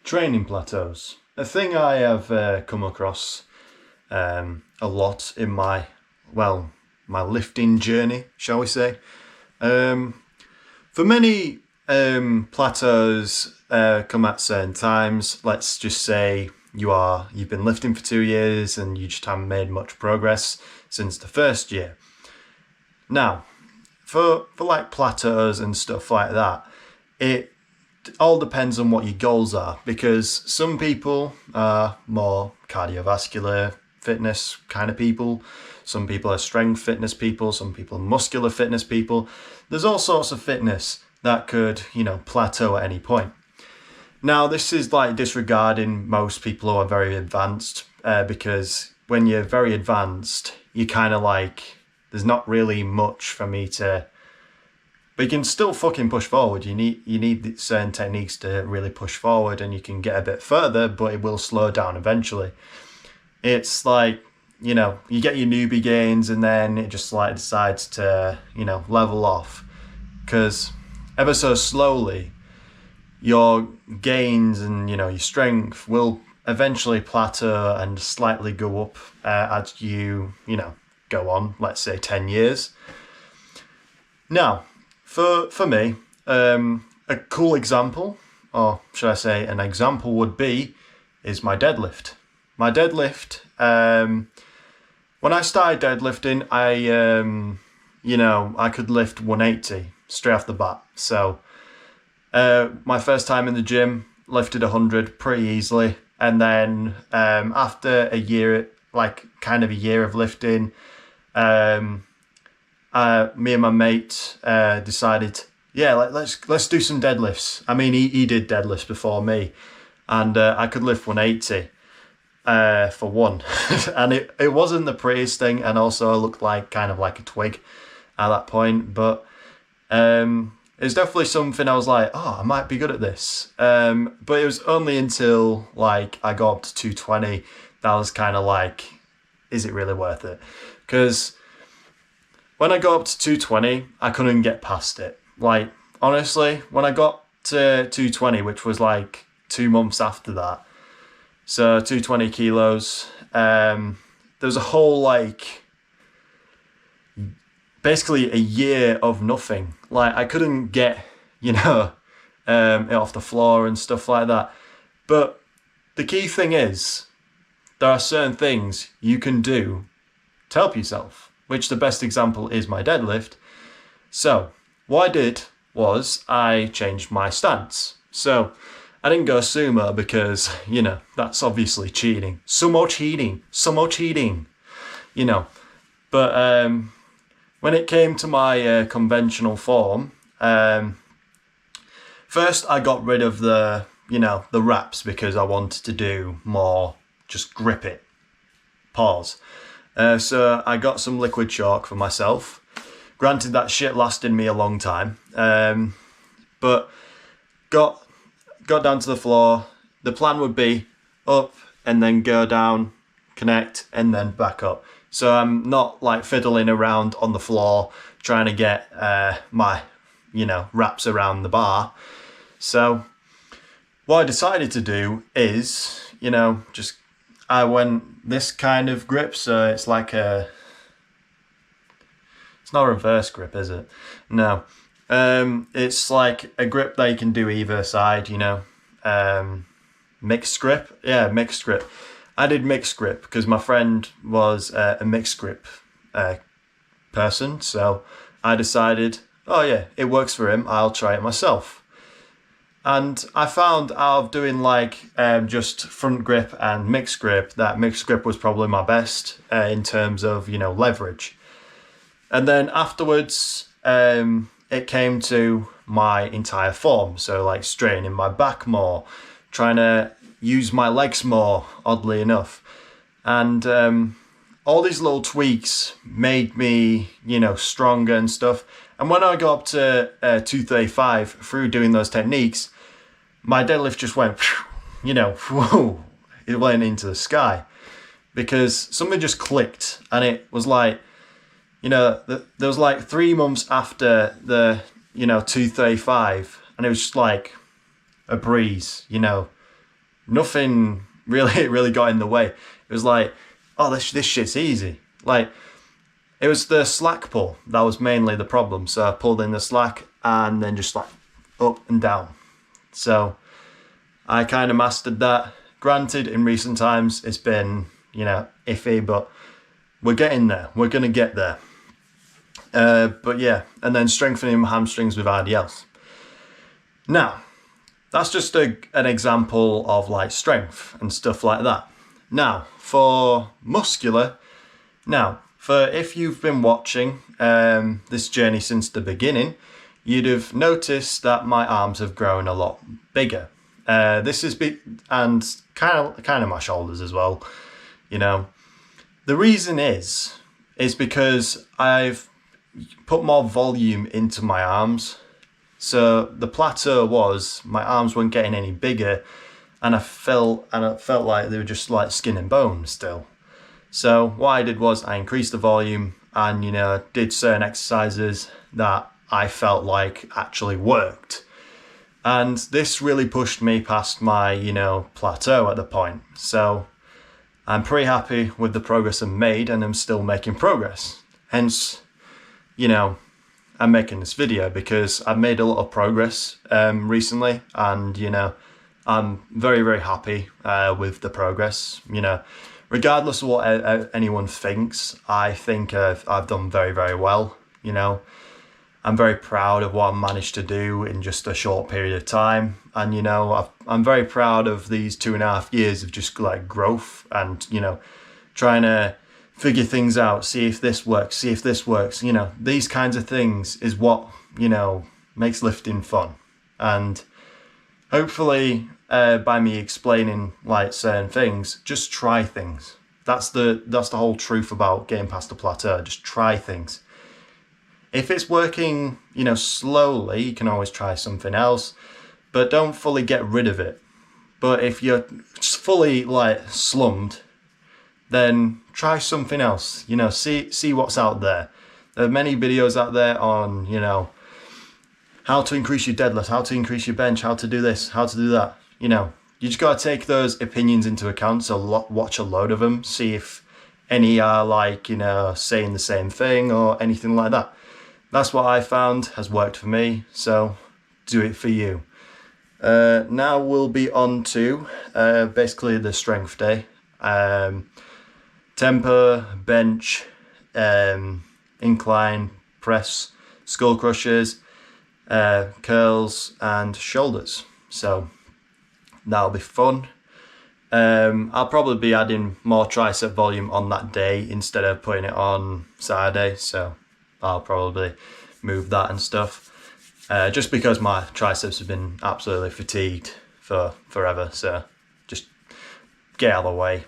Training plateaus. A thing I have come across a lot in my lifting journey, shall we say. For many, plateaus come at certain times. Let's just say you've been lifting for 2 years and you just haven't made much progress since the first year. Now, for like plateaus and stuff like that, it all depends on what your goals are, because some people are more cardiovascular fitness kind of people, some people are strength fitness people, some people are muscular fitness people. There's all sorts of fitness that could, plateau at any point. Now, this is like disregarding most people who are very advanced, because when you're very advanced, you kind of like, there's not really much for me to. But you can still fucking push forward. You need certain techniques to really push forward, and you can get a bit further, but it will slow down eventually. It's like, you get your newbie gains and then it just like decides to, level off. Because ever so slowly, your gains and, your strength will eventually plateau and slightly go up as you, go on, let's say 10 years. Now, For me, a cool example, or should I say an example is my deadlift. My deadlift, when I started deadlifting, I could lift 180 straight off the bat. So my first time in the gym, lifted 100 pretty easily. And then after a year, a year of lifting, me and my mate decided, let's do some deadlifts. I mean, he did deadlifts before me, and I could lift 180 for one, and it wasn't the prettiest thing, and also I looked kind of like a twig at that point. But it's definitely something I was like, I might be good at this. But it was only until I got up to 220 that I was kind of like, is it really worth it? Because when I got up to 220, I couldn't get past it. Honestly, when I got to 220, which was 2 months after that, so 220 kilos, there was a whole basically a year of nothing. I couldn't get, it off the floor and stuff like that. But the key thing is, there are certain things you can do to help yourself, which the best example is my deadlift. So what I did was I changed my stance. So I didn't go sumo because, that's obviously cheating. Sumo cheating. But when it came to my conventional form, first I got rid of the wraps because I wanted to do more just grip it. Pause. So I got some liquid chalk for myself. Granted, that shit lasted me a long time. But got down to the floor. The plan would be up and then go down, connect, and then back up. So I'm not fiddling around on the floor trying to get my, wraps around the bar. So what I decided to do is, I went this kind of grip, so it's it's not a reverse grip, is it? No. It's like a grip that you can do either side, mixed grip. Yeah, mixed grip. I did mixed grip because my friend was a mixed grip person, so I decided, it works for him, I'll try it myself. And I found out of doing just front grip and mixed grip, that mixed grip was probably my best in terms of, leverage. And then afterwards, it came to my entire form. So straightening my back more, trying to use my legs more, oddly enough. And all these little tweaks made me, stronger and stuff. And when I got up to 235 through doing those techniques, my deadlift just went, whoa, it went into the sky, because something just clicked, and it was there was 3 months after the, 235, and it was just a breeze, nothing really got in the way. It was like, oh, this shit's easy. Like, it was the slack pull that was mainly the problem. So I pulled in the slack and then just like up and down. So I kind of mastered that. Granted, in recent times it's been, iffy, but we're getting there. We're gonna get there. But yeah, and then strengthening my hamstrings with RDLs. Now, that's just an example of like strength and stuff like that. Now, for muscular, if you've been watching this journey since the beginning, you'd have noticed that my arms have grown a lot bigger. This is and kind of my shoulders as well. The reason is because I've put more volume into my arms. So the plateau was my arms weren't getting any bigger, and I felt like they were just like skin and bone still. So what I did was I increased the volume and did certain exercises that I felt like actually worked. And this really pushed me past my plateau at the point. So I'm pretty happy with the progress I've made, and I'm still making progress. Hence, I'm making this video because I've made a lot of progress recently, and I'm very happy with the progress. Regardless of what anyone thinks, I think I've done very well. I'm very proud of what I managed to do in just a short period of time, and I'm very proud of these 2.5 years of just like growth and trying to figure things out, see if this works. These kinds of things is what, makes lifting fun. And hopefully, by me explaining like certain things, just try things. That's the whole truth about getting past the plateau. Just try things. If it's working, slowly, you can always try something else, but don't fully get rid of it. But if you're fully like slummed, then try something else. See what's out there. There are many videos out there on, how to increase your deadlift, how to increase your bench, how to do this, how to do that. You just got to take those opinions into account. So watch a load of them, see if any are like, saying the same thing or anything like that. That's what I found has worked for me. So do it for you. Now we'll be on to basically the strength day. Tempo, bench, incline, press, skull crushers, curls and shoulders. So that'll be fun. I'll probably be adding more tricep volume on that day instead of putting it on Saturday, so I'll probably move that and stuff. Just because my triceps have been absolutely fatigued for forever, so just get out of the way.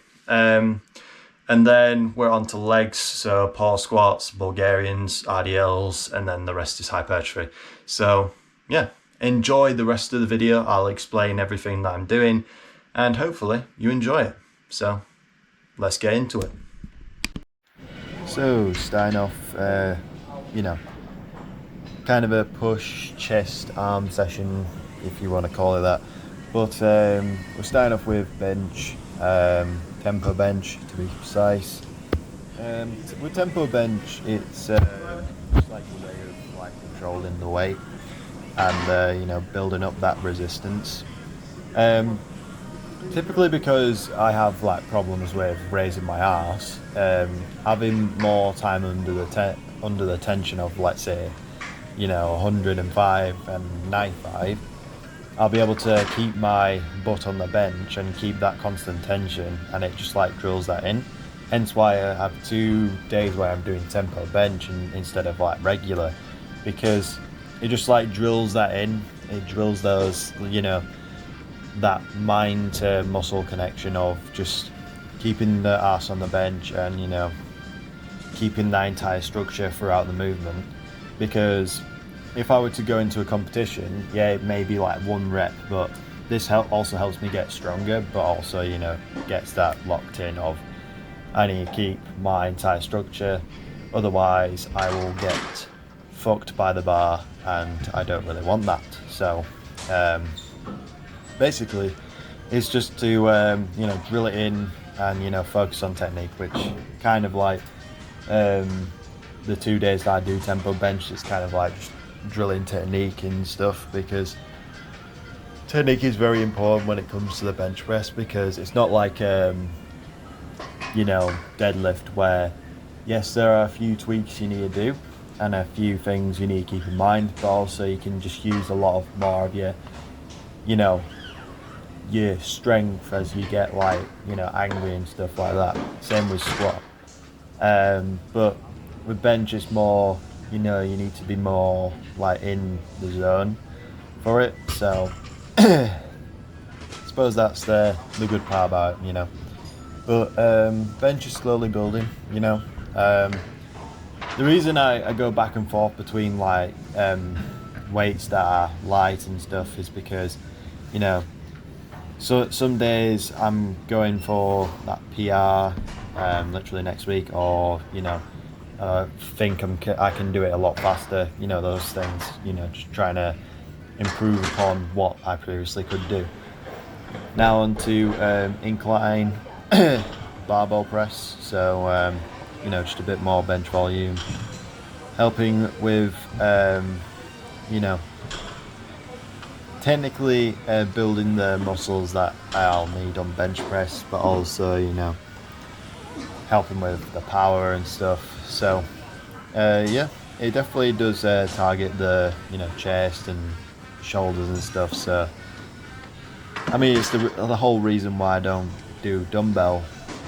And then we're on to legs, so pause squats, Bulgarians, RDLs, and then the rest is hypertrophy. So yeah, enjoy the rest of the video. I'll explain everything that I'm doing, and hopefully you enjoy it. So let's get into it. So starting off, kind of a push, chest, arm session, if you want to call it that. But we're starting off with bench, tempo bench to be precise. With tempo bench, it's just like a way of like controlling the weight and building up that resistance. Typically because I have like problems with raising my arse, having more time under the tension of, let's say, 105 and 95, I'll be able to keep my butt on the bench and keep that constant tension, and it just like drills that in. Hence why I have 2 days where I'm doing tempo bench instead of like regular, because it just like drills that in. It drills those, that mind to muscle connection of just keeping the arse on the bench and keeping that entire structure throughout the movement. Because if I were to go into a competition, yeah, it may be like 1 rep, but this also helps me get stronger, but also gets that locked in of I need to keep my entire structure, otherwise I will get fucked by the bar, and I don't really want that. So basically It's just to drill it in and focus on technique, which kind of like the 2 days that I do tempo bench, it's kind of like just drilling technique and stuff, because technique is very important when it comes to the bench press, because it's not like deadlift, where yes, there are a few tweaks you need to do and a few things you need to keep in mind, but also you can just use a lot of more of your strength as you get like angry and stuff like that. Same with squat. But with bench it's more, you need to be more like in the zone for it. So I suppose that's the good part about it. But bench is slowly building. The reason I go back and forth between like weights that are light and stuff is because so some days I'm going for that PR literally next week, or think I can do it a lot faster. Those things. Just trying to improve upon what I previously could do. Now on to incline barbell press. So just a bit more bench volume, helping with technically building the muscles that I'll need on bench press, but also helping with the power and stuff. So it definitely does target the chest and shoulders and stuff. So I mean, it's the whole reason why I don't do dumbbell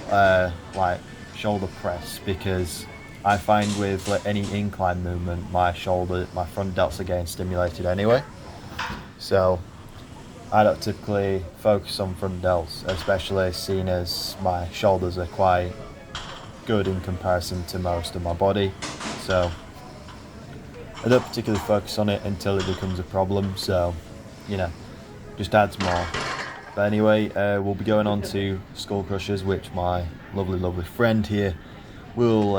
like shoulder press, because I find with like any incline movement, my front delts are getting stimulated anyway. So I don't typically focus on front delts, especially seeing as my shoulders are quite good in comparison to most of my body. So I don't particularly focus on it until it becomes a problem. So just adds more. But anyway, we'll be going on to skull crushers, which my lovely friend here will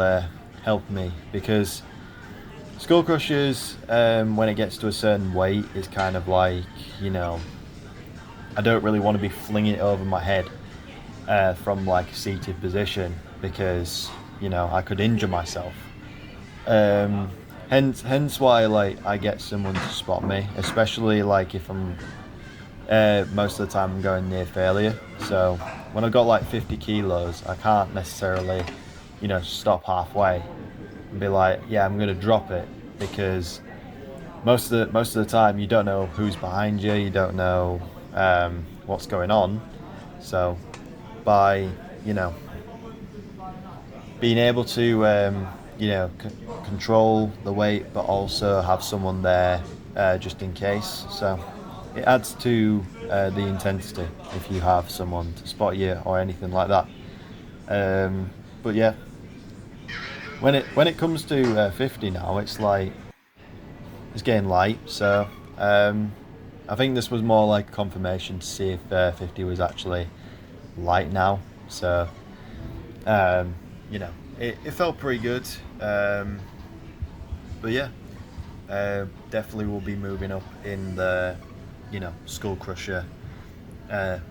help me, because skull crushers, when it gets to a certain weight, is kind of like, I don't really want to be flinging it over my head from like a seated position, because I could injure myself. Hence why like I get someone to spot me, especially like if I'm most of the time I'm going near failure. So when I've got like 50 kilos, I can't necessarily stop halfway and be like, yeah, I'm gonna drop it, because most of the time you don't know who's behind you, you don't know what's going on. So by being able to control the weight, but also have someone there just in case, so it adds to the intensity if you have someone to spot you or anything like that. But yeah, when it comes to 50 now, it's like it's getting light. So I think this was more like confirmation to see if 50 was actually light now. So it felt pretty good. But yeah, definitely will be moving up in the skull crusher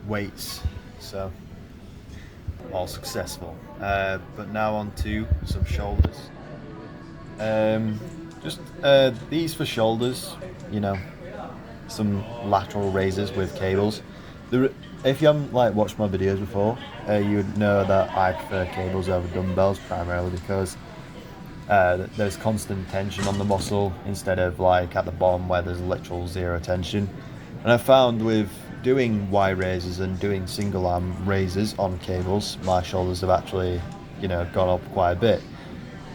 weights. So all successful. But now on to some shoulders. Just these for shoulders, some lateral raises with cables. If you haven't like watched my videos before, you would know that I prefer cables over dumbbells, primarily because there's constant tension on the muscle instead of like at the bottom where there's literal zero tension. And I found with doing Y raises and doing single arm raises on cables, my shoulders have actually gone up quite a bit.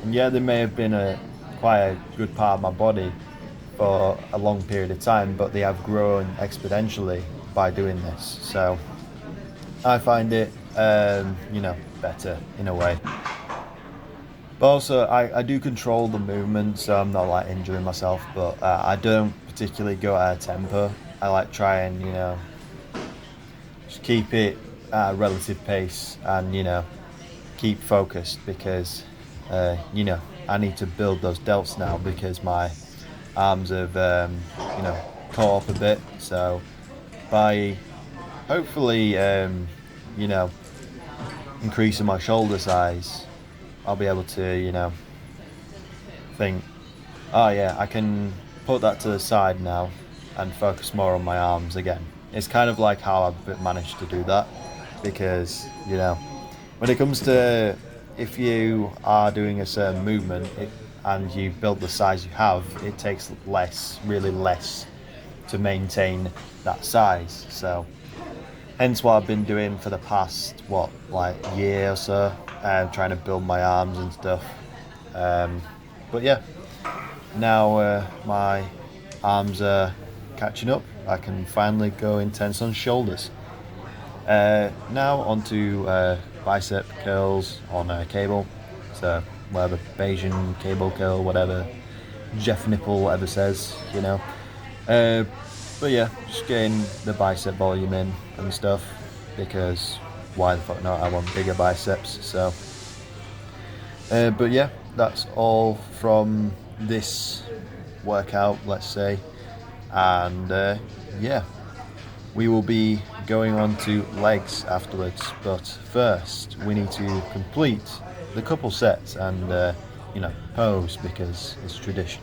And yeah, they may have been quite a good part of my body for a long period of time, but they have grown exponentially by doing this. So I find it better in a way. But also I do control the movement, so I'm not like injuring myself, but I don't particularly go at a tempo. I like try and just keep it at a relative pace and keep focused, because I need to build those delts now, because my arms have caught up a bit. So by hopefully, you know, increasing my shoulder size, I'll be able to, think, oh yeah, I can put that to the side now and focus more on my arms again. It's kind of like how I've managed to do that because, when it comes to if you are doing a certain movement and you build the size you have, it takes less, really less, to maintain that size. So, hence what I've been doing for the past, like year or so, trying to build my arms and stuff. But yeah, now my arms are catching up. I can finally go intense on shoulders. Now onto bicep curls on a cable. So whatever Bayesian cable curl, whatever Jeff Nipple ever says. But yeah, just getting the bicep volume in and stuff because why the fuck not? I want bigger biceps. So, but yeah, that's all from this workout, let's say, and yeah. We will be going on to legs afterwards, but first we need to complete the couple sets and, pose because it's tradition.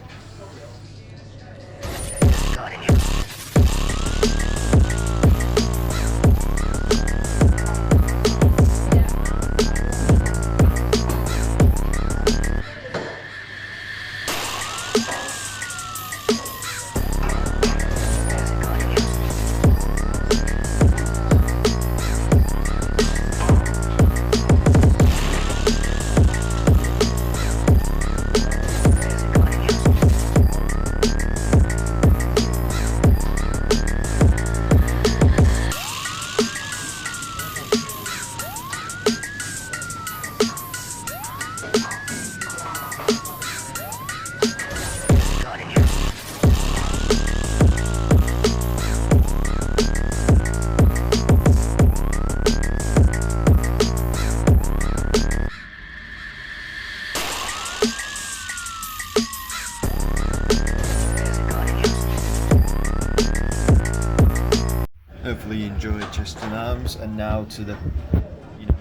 Hopefully you enjoyed chest and arms, and now to the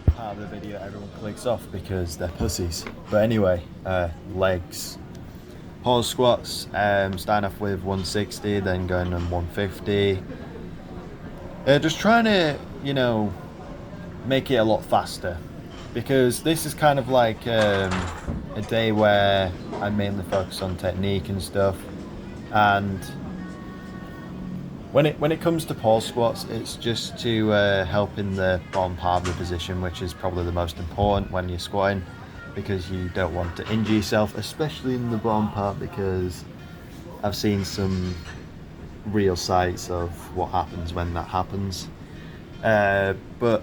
part of the video everyone clicks off because they're pussies. But anyway, legs. Pause squats, starting off with 160, then going on 150. Just trying to, make it a lot faster because this is kind of like a day where I mainly focus on technique and stuff. And when it comes to pause squats, it's just to help in the bottom part of the position, which is probably the most important when you're squatting, because you don't want to injure yourself, especially in the bottom part, because I've seen some real sights of what happens when that happens. But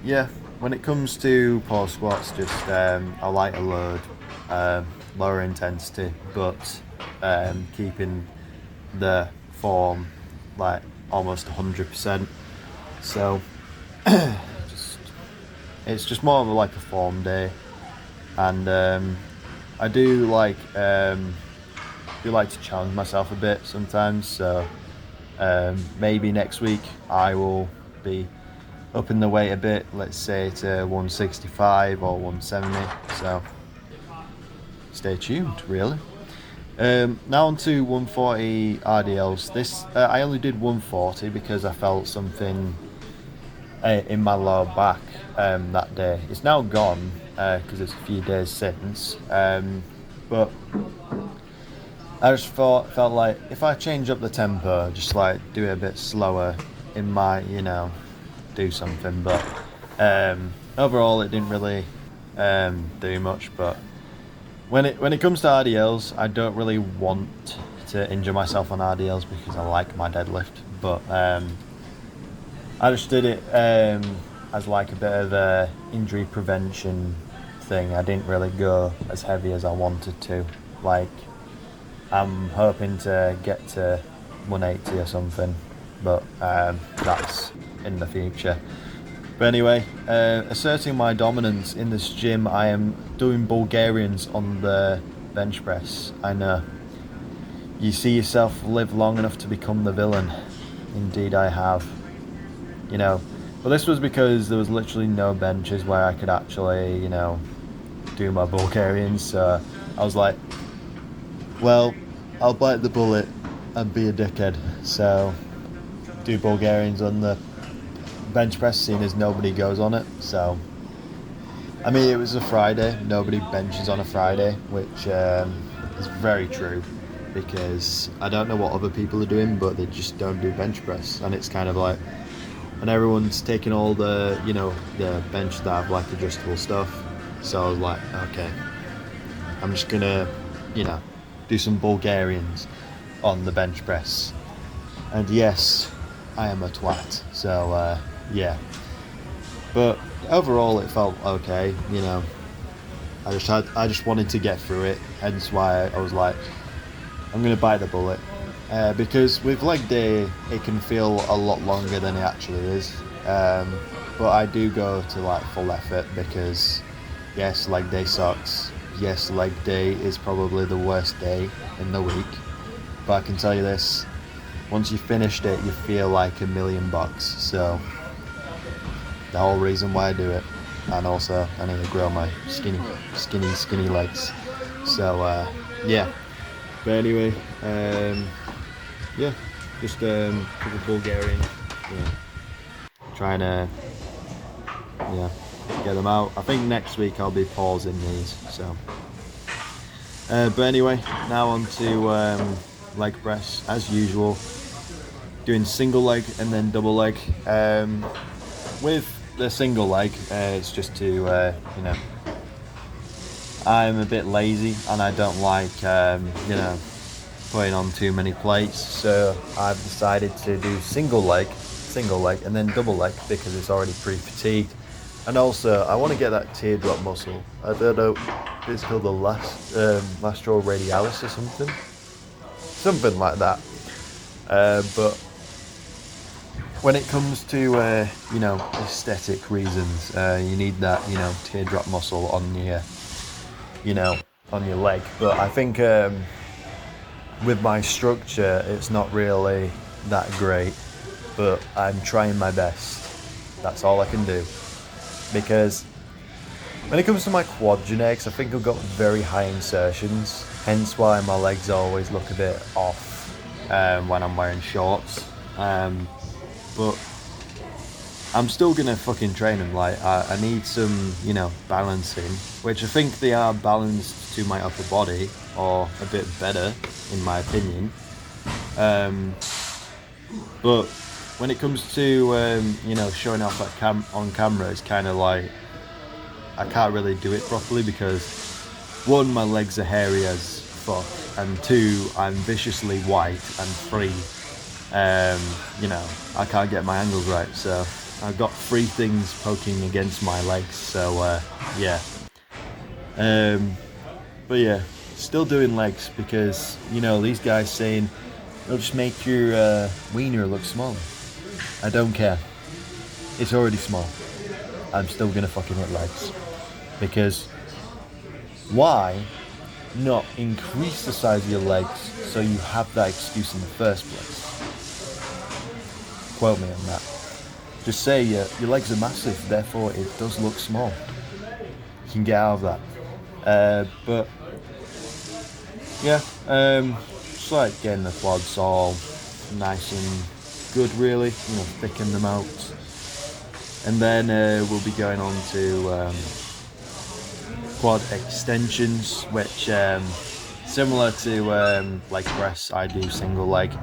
yeah, when it comes to pause squats, just a lighter load, lower intensity, but keeping the form like almost 100%. So it's just more of like a form day, and I do like to challenge myself a bit sometimes. So maybe next week I will be upping the weight a bit, let's say to 165 or 170. So stay tuned, really. Now on to 140 RDLs. This I only did 140 because I felt something in my lower back that day. It's now gone because it's a few days since. But I just felt like if I change up the tempo, just like do it a bit slower, it might, do something. But overall, it didn't really do much. But when it comes to RDLs, I don't really want to injure myself on RDLs because I like my deadlift. But I just did it as like a bit of a injury prevention thing. I didn't really go as heavy as I wanted to. Like, I'm hoping to get to 180 or something, but that's in the future. But anyway, asserting my dominance in this gym, I am doing Bulgarians on the bench press. I know. You see yourself live long enough to become the villain. Indeed I have. you know. But this was because there was literally no benches where I could actually, do my Bulgarians. So I was like, well, I'll bite the bullet and be a dickhead. So do Bulgarians on the bench press, seeing as nobody goes on it. So I mean, it was a Friday. Nobody benches on a Friday, which is very true, because I don't know what other people are doing, but they just don't do bench press, and it's kind of like, and everyone's taking all the, the bench that have like adjustable stuff. So I was like, okay, I'm just gonna, do some Bulgarians on the bench press, and yes, I am a twat. So yeah, but overall it felt okay. I just wanted to get through it, hence why I was like, I'm gonna bite the bullet, because with leg day it can feel a lot longer than it actually is, but I do go to like full effort, because yes, leg day sucks. Yes, leg day is probably the worst day in the week, but I can tell you this: once you've finished it, you feel like $1,000,000. So the whole reason why I do it. And also I need to grow my skinny legs. So yeah. But anyway, yeah, just couple Bulgarian, trying to get them out. I think next week I'll be pausing these. So but anyway, now on to leg press as usual. Doing single leg and then double leg. With the single leg, it's just to I'm a bit lazy and I don't like putting on too many plates, so I've decided to do single leg and then double leg, because it's already pre-fatigued, and also I want to get that teardrop muscle. I don't know if it's called the lateral radialis or something like that, but when it comes to aesthetic reasons, you need that teardrop muscle on your on your leg. But I think with my structure it's not really that great, but I'm trying my best. That's all I can do, because when it comes to my quad genetics, I think I've got very high insertions, hence why my legs always look a bit off when I'm wearing shorts. But I'm still gonna fucking train them. Like I need some, balancing, which I think they are balanced to my upper body, or a bit better, in my opinion. But when it comes to showing off on camera, it's kind of like I can't really do it properly, because one, my legs are hairy as fuck, and two, I'm viciously white and free. I can't get my angles right, so I've got three things poking against my legs. So yeah, but yeah, still doing legs, because these guys saying it'll just make your wiener look smaller. I don't care, it's already small. I'm still gonna fucking hit legs, because why not increase the size of your legs so you have that excuse in the first place? Quote me on that. Just say your legs are massive, therefore it does look small. You can get out of that. But yeah, just like getting the quads all nice and good, really. Thicken them out, and then we'll be going on to quad extensions, which similar to leg press, I do single leg.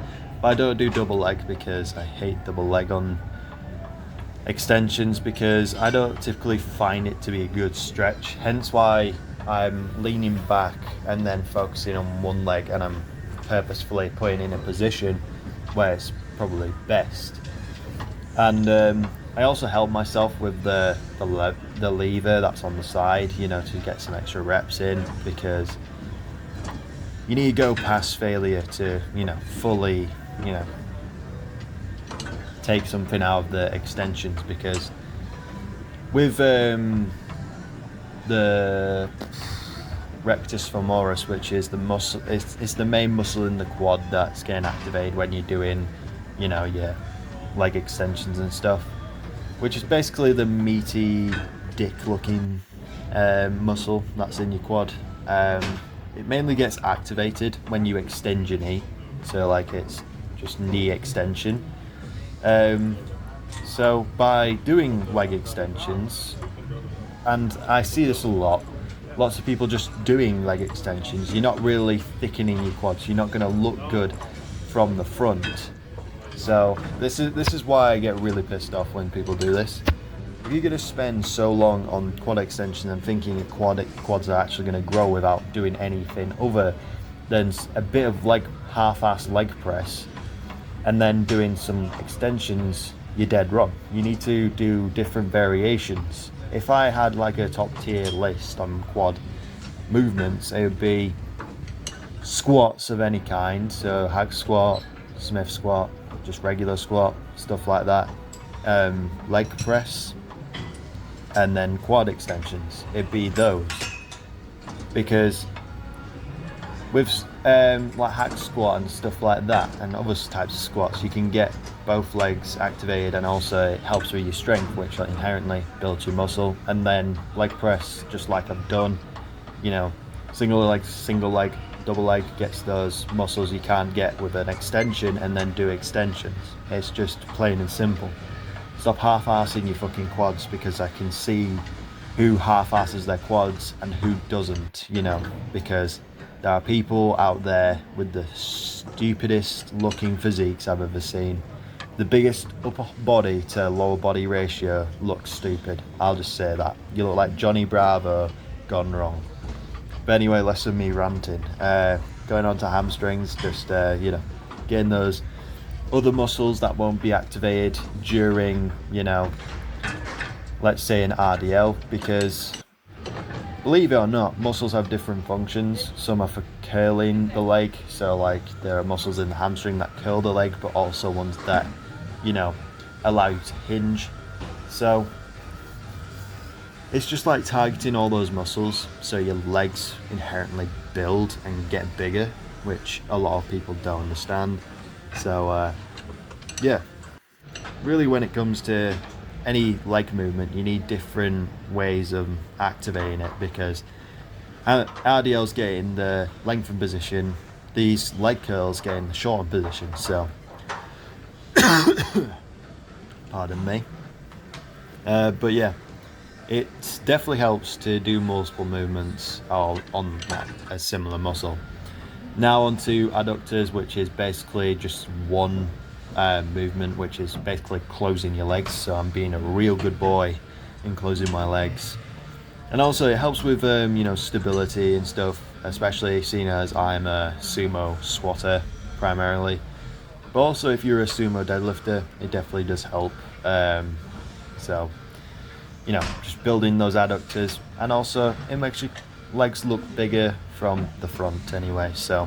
But I don't do double leg, because I hate double leg on extensions, because I don't typically find it to be a good stretch, hence why I'm leaning back and then focusing on one leg, and I'm purposefully putting in a position where it's probably best. And I also help myself with the lever that's on the side, to get some extra reps in, because you need to go past failure to fully take something out of the extensions, because with the rectus femoris, which is the muscle, it's the main muscle in the quad that's getting activated when you're doing your leg extensions and stuff. which is basically the meaty dick looking muscle that's in your quad. It mainly gets activated when you extend your knee, so like it's just knee extension. So by doing leg extensions, and I see this a lot, lots of people just doing leg extensions, you're not really thickening your quads, you're not going to look good from the front. So this is why I get really pissed off when people do this. If you're going to spend so long on quad extension and thinking your quads are actually going to grow without doing anything other than a bit of like half-ass leg press and then doing some extensions, you're dead wrong. You need to do different variations. If I had like a top tier list on quad movements, it would be squats of any kind, so hack squat, Smith squat, just regular squat, stuff like that, leg press, and then quad extensions. It'd be those, because with like hack squat and stuff like that and other types of squats, you can get both legs activated, and also it helps with your strength, which inherently builds your muscle. And then leg press, just like I've done, you know, single leg, double leg, gets those muscles you can't get with an extension, and then do extensions. It's just plain and simple. Stop half-assing your fucking quads, because I can see who half-asses their quads and who doesn't, you know, because there are people out there with the stupidest looking physiques I've ever seen. The biggest upper body to lower body ratio looks stupid. I'll just say that. You look like Johnny Bravo gone wrong. But anyway, less of me ranting. Going on to hamstrings, just, you know, getting those other muscles that won't be activated during, you know, let's say an RDL, because believe it or not, muscles have different functions. Some are for curling the leg, so like there are muscles in the hamstring that curl the leg, but also ones that, you know, allow you to hinge. So it's just like targeting all those muscles so your legs inherently build and get bigger, which a lot of people don't understand. So yeah, really when it comes to any leg movement, you need different ways of activating it, because RDLs get in the lengthened position, these leg curls get in the shortened position. So pardon me. But yeah, it definitely helps to do multiple movements all on a similar muscle. Now onto adductors, which is basically just one movement, which is basically closing your legs. So I'm being a real good boy in closing my legs. And also it helps with you know, stability and stuff, especially seeing as I'm a sumo squatter primarily. But also if you're a sumo deadlifter, it definitely does help. So, you know, just building those adductors, and also it makes your legs look bigger from the front anyway. So,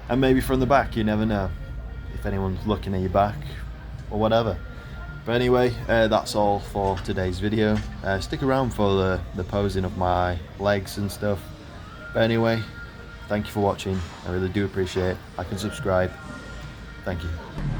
and maybe from the back, you never know if anyone's looking at your back or whatever. But anyway, that's all for today's video. Stick around for the posing of my legs and stuff. But anyway, thank you for watching. I really do appreciate it. Like and subscribe. Thank you.